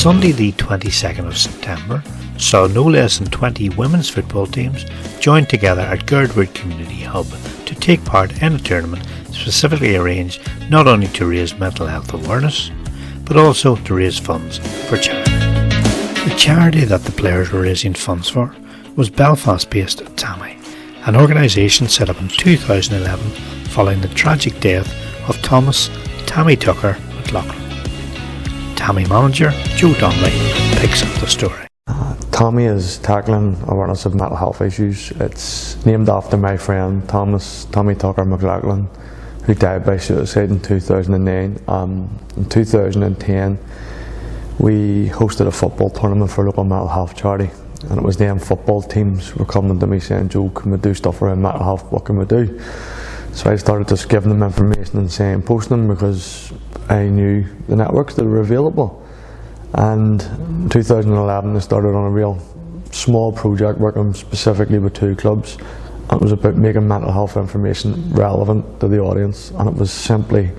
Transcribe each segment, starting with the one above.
Sunday the 22nd of September saw no less than 20 women's football teams join together at Girdwood Community Hub to take part in a tournament specifically arranged not only to raise mental health awareness, but also to raise funds for charity. The charity that the players were raising funds for was Belfast-based Tamhi, an organisation set up in 2011 following the tragic death of Tamhi Tucker McLaughlin. Tamhi manager Joe Donnelly picks up the story. Tamhi is tackling awareness of mental health issues. It's named after my friend Tamhi Tucker McLaughlin, who died by suicide in 2009. In 2010 we hosted a football tournament for a local mental health charity, and it was them football teams were coming to me saying, "Joe, can we do stuff around mental health? What can we do?" So I started just giving them information and saying, posting them, because I knew the networks that were available. And in 2011 I started on a real small project working specifically with 2 clubs. It was about making mental health information relevant to the audience, and it was simply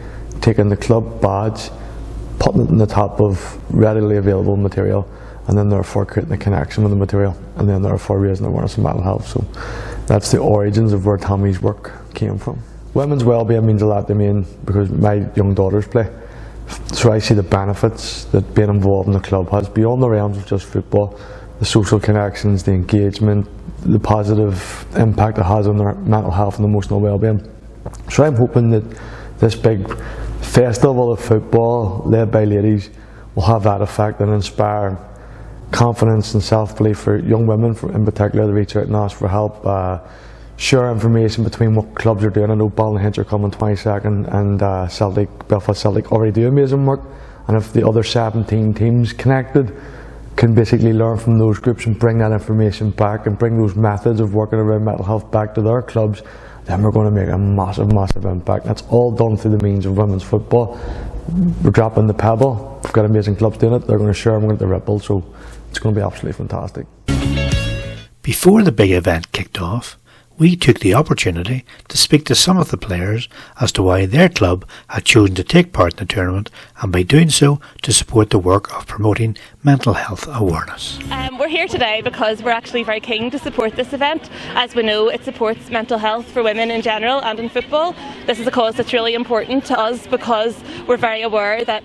taking the club badge, putting it on the top of readily available material, and then therefore creating a connection with the material, and then therefore raising awareness of mental health. So that's the origins of where Tamhi's work came from. Women's wellbeing means a lot to me, because my young daughters play. So I see the benefits that being involved in the club has beyond the realms of just football. The social connections, the engagement, the positive impact it has on their mental health and emotional well-being. So I'm hoping that this big festival of football led by ladies will have that effect and inspire confidence and self-belief for young women in particular to reach out and ask for help, share information between what clubs are doing. I know Ballinhinch are coming 22nd, and Belfast Celtic already do amazing work, and if the other 17 teams connected can basically learn from those groups and bring that information back and bring those methods of working around mental health back to their clubs, then we're going to make a massive impact. That's all done through the means of women's football. We're dropping the pebble, we've got amazing clubs doing it, they're going to share them with the ripple, so it's going to be absolutely fantastic. Before the big event kicked off, we took the opportunity to speak to some of the players as to why their club had chosen to take part in the tournament, and by doing so to support the work of promoting mental health awareness. We're here today because we're actually very keen to support this event. As we know, it supports mental health for women in general and in football. This is a cause that's really important to us because we're very aware that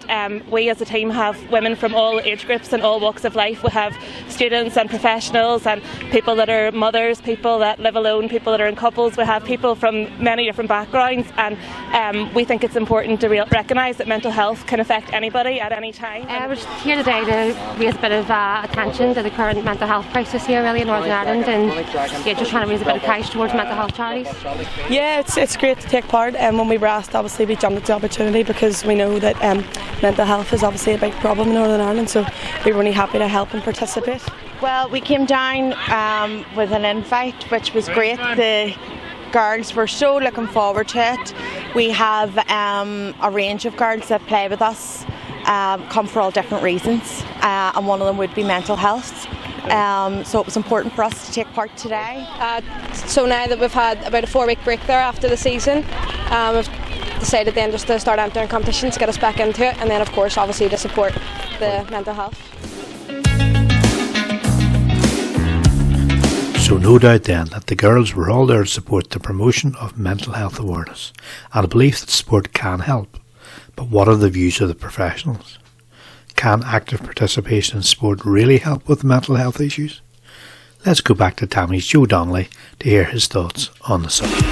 we as a team have women from all age groups and all walks of life. We have students and professionals and people that are mothers, people that live alone, people that are in couples. We have people from many different backgrounds, and we think it's important to recognise that mental health can affect anybody at any time. We're just here today to raise a bit of attention to the current mental health crisis here really in Northern Ireland, and just trying to raise a bit of cash towards mental health charities. Yeah, it's great to take part, and when we were asked, obviously we jumped at the opportunity because we know that mental health is obviously a big problem in Northern Ireland, so we were really happy to help and participate. Well, we came down with an invite, which was great. The girls were so looking forward to it. We have a range of girls that play with us, come for all different reasons, and one of them would be mental health. So it was important for us to take part today. So now that we've had about a 4-week break there after the season, we've decided then just to start entering competitions, get us back into it, and then of course obviously to support the mental health. So no doubt then that the girls were all there to support the promotion of mental health awareness and a belief that sport can help. But what are the views of the professionals? Can active participation in sport really help with mental health issues? Let's go back to Tamhi's Joe Donnelly to hear his thoughts on the subject.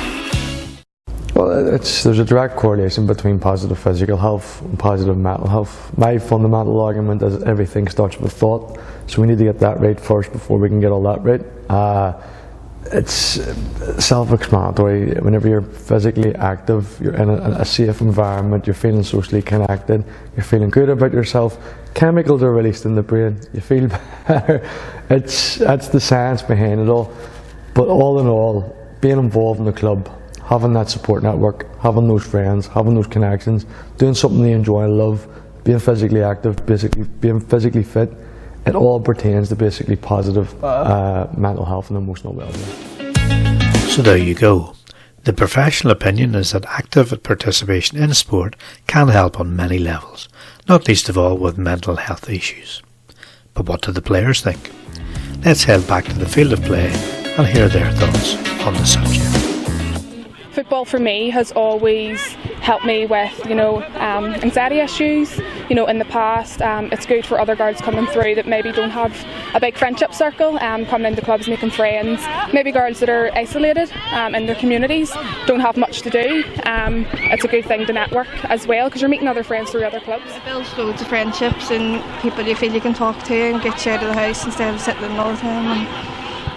Well, there's a direct correlation between positive physical health and positive mental health. My fundamental argument is everything starts with thought, so we need to get that right first before we can get all that right. It's self-explanatory. Whenever you're physically active, you're in a safe environment, you're feeling socially connected, you're feeling good about yourself, chemicals are released in the brain, you feel better. That's the science behind it all. But all in all, being involved in the club, having that support network, having those friends, having those connections, doing something they enjoy and love, being physically active, basically being physically fit, it all pertains to basically positive mental health and emotional well-being. So there you go. The professional opinion is that active participation in sport can help on many levels, not least of all with mental health issues. But what do the players think? Let's head back to the field of play and hear their thoughts on the subject. Football for me has always helped me with, anxiety issues. In the past, it's good for other girls coming through that maybe don't have a big friendship circle, coming into clubs, making friends. Maybe girls that are isolated in their communities, don't have much to do. It's a good thing to network as well, because you're meeting other friends through other clubs. It builds loads of friendships and people you feel you can talk to and get you out of the house instead of sitting in all the time. And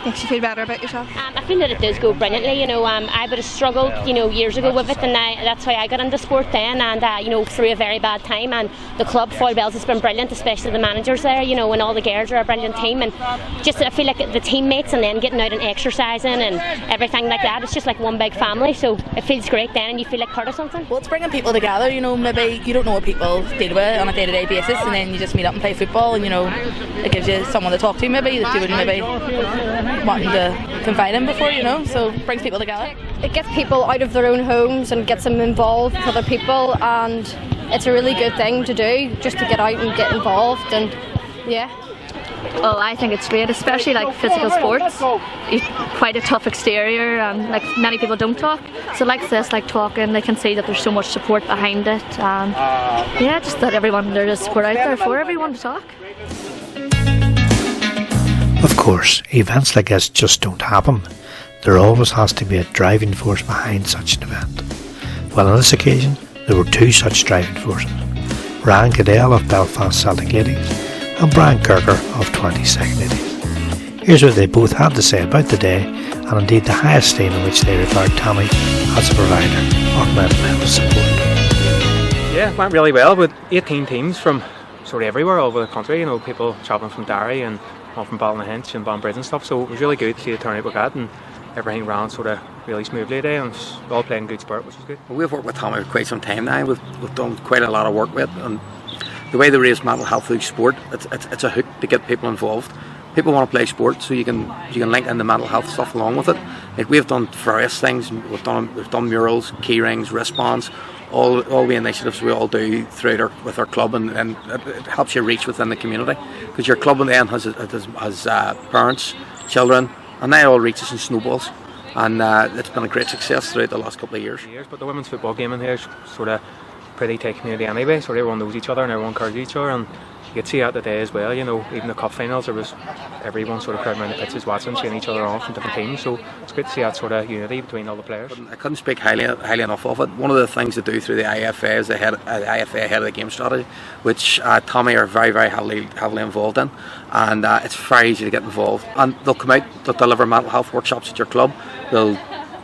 makes you feel better about yourself. I feel that it does go brilliantly. I would have struggled, years ago with it, and that's why I got into sport then. And through a very bad time. And the club, Foyle Bells, has been brilliant, especially the managers there. And all the girls are a brilliant team. And just I feel like the teammates, and then getting out and exercising and everything like that. It's just like one big family. So it feels great then, and you feel like part of something. Well, it's bringing people together. Maybe you don't know what people deal with on a day-to-day basis, and then you just meet up and play football, and it gives you someone to talk to. Maybe that you wouldn't maybe wanting to confide in before, so it brings people together. It gets people out of their own homes and gets them involved with other people, and it's a really good thing to do, just to get out and get involved. And yeah. Well, I think it's great, especially like physical sports. It's quite a tough exterior, and like many people don't talk. So like this, like talking, they can see that there's so much support behind it. And just that there's support out there for everyone to talk. Of course, events like this just don't happen. There always has to be a driving force behind such an event. Well, on this occasion, there were two such driving forces. Brian Caddell of Belfast Celtic Ladies and Brian Kirker of 22nd Ladies. Here's what they both had to say about the day, and indeed the high esteem in which they regard Tamhi as a provider of mental health support. Yeah, it went really well with 18 teams from sort of everywhere all over the country. People travelling from Derry and all from Ballinhinch and Banbridge and stuff, so it was really good to see the turnout we got, and everything ran sort of really smoothly today, and we all played in good spirit, which was good. Well, we've worked with Tamhi for quite some time now. We've done quite a lot of work with, and the way they raise mental health through sport, it's a hook to get people involved. People want to play sport, so you can link in the mental health stuff along with it. Like, we've done various things. We've done murals, key rings, wristbands, all the initiatives we all do with our club, and it helps you reach within the community, because your club in the end has parents, children, and they all reach us in snowballs, and it's been a great success throughout the last couple of years. But the women's football game in here is sort of pretty tight community anyway, so everyone knows each other and everyone encourages each other, and you could see that today as well. Even the cup finals, there was everyone sort of crowding around the pitches watching, seeing each other off from different teams, so it's good to see that sort of unity between all the players. I couldn't speak highly enough of it. One of the things they do through the IFA is the IFA Head of the Game strategy, which Tamhi are very, very heavily involved in, and it's very easy to get involved, and they'll come out, they'll deliver mental health workshops at your club.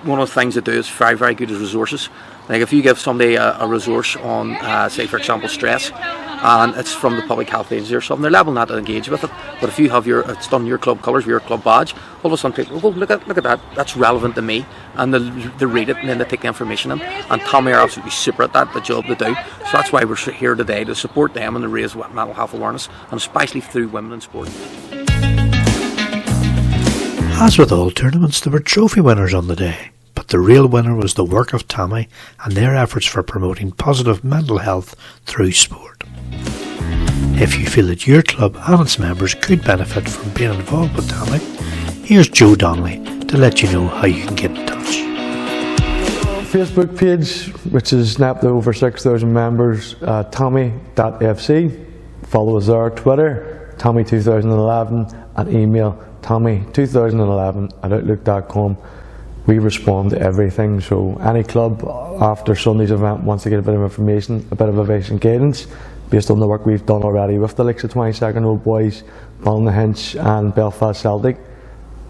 One of the things they do is very, very good is resources. Like, if you give somebody a resource on, say for example, stress, and it's from the public health agency or something, they're liable not to engage with it. But if you have it's done your club colours, your club badge, all of a sudden people go, look at that, that's relevant to me, and they read it and then they take the information in. And Tamhi are absolutely super at that, the job they do. So that's why we're here today, to support them and to raise mental health awareness, and especially through women in sport. As with all tournaments, there were trophy winners on the day. But the real winner was the work of Tamhi and their efforts for promoting positive mental health through sport. If you feel that your club and its members could benefit from being involved with Tamhi, here's Joe Donnelly to let you know how you can get in touch. Facebook page, which is snapped to over 6,000 members, Tamhi.fc. Follow us there. Twitter, Tamhi2011, and email Tamhi2011@outlook.com. We respond to everything, so any club after Sunday's event wants to get a bit of information, a bit of advice and guidance based on the work we've done already with the likes of 22nd Old Boys, Ballinhinch and Belfast Celtic,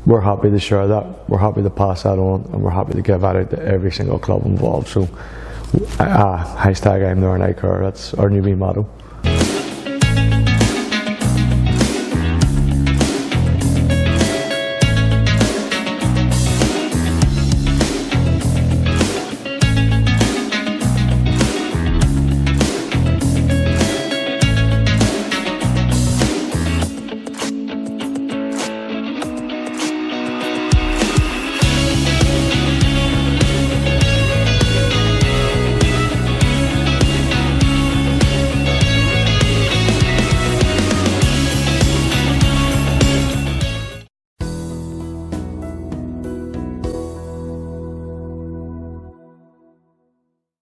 we're happy to share that, we're happy to pass that on, and we're happy to give that out to every single club involved. So hashtag I'm there and I care, that's our new motto.